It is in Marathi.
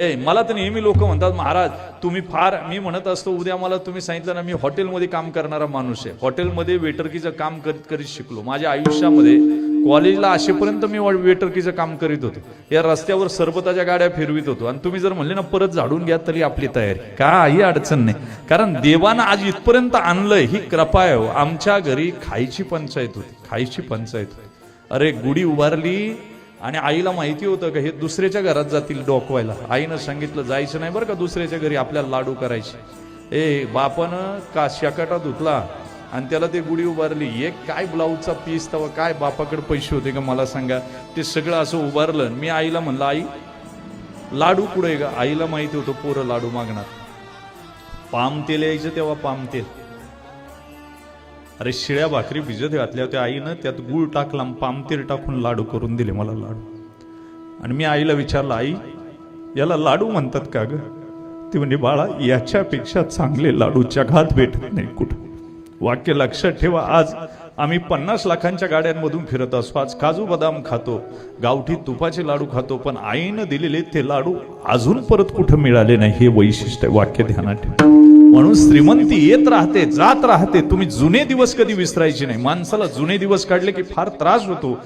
मला तर नेहमी लोक म्हणतात, महाराज तुम्ही फार, मी म्हणत असतो उद्या मला तुम्ही सांगितलं ना, मी हॉटेलमध्ये काम करणारा माणूस आहे, हॉटेलमध्ये वेटरकीचं काम करीत करीत शिकलो. माझ्या आयुष्यामध्ये कॉलेजला असेपर्यंत मी वेटरकीचं काम करीत होतो, या रस्त्यावर सरबताच्या गाड्या फिरवित होतो. आणि तुम्ही जर म्हणले ना परत झाडून घ्या तरी आपली तयारी, काही अडचण नाही. कारण देवानं आज इथपर्यंत आणलंय, ही कृपा आहे. आमच्या घरी खायची पंचायत होती, खायची पंचायत होती. अरे गुढी उभारली आणि आईला माहिती होतं का हे दुसऱ्याच्या घरात जातील डोकवायला. आईनं सांगितलं जायचं नाही बरं का दुसऱ्याच्या घरी, आपल्याला लाडू करायचे. बापानं का शाकाटा धुतला आणि त्याला ते गुढी उभारली. एक काय ब्लाऊजचा पीस तवा, काय बापाकडे पैसे होते का मला सांगा. ते सगळं असं उभारलं. मी आईला म्हणलं, आई लाडू कुठे का. आईला माहिती होतं पोरं लाडू मागणार. पाम तेल यायचं तेव्हा, पाम तेल. अरे शिळ्या भाकरी भिजत घातल्या होत्या आईनं, त्यात गुळ टाकला, पाम तेल टाकून लाडू करून दिले मला लाडू. आणि मी आईला विचारलं, आई याला लाडू म्हणतात का ग. ती म्हणजे बाळा याच्यापेक्षा चांगले लाडू जगात भेटत नाही कुठं. वाक्य लक्षात ठेवा. आज आम्ही 50 लाखांच्या गाड्यांमधून फिरत असतो, आज काजू बदाम खातो, गावठी तुपाचे लाडू खातो, पण आईनं दिलेले ते लाडू अजून परत कुठं मिळाले नाही. हे वैशिष्ट्य वाक्य ध्यानात ठेवा. म्हणून श्रीमंती येत राहते, जात राहते. तुम्ही जुने दिवस कधी विसरायचे नाही. माणसाला जुने दिवस काढले की फार त्रास होतो.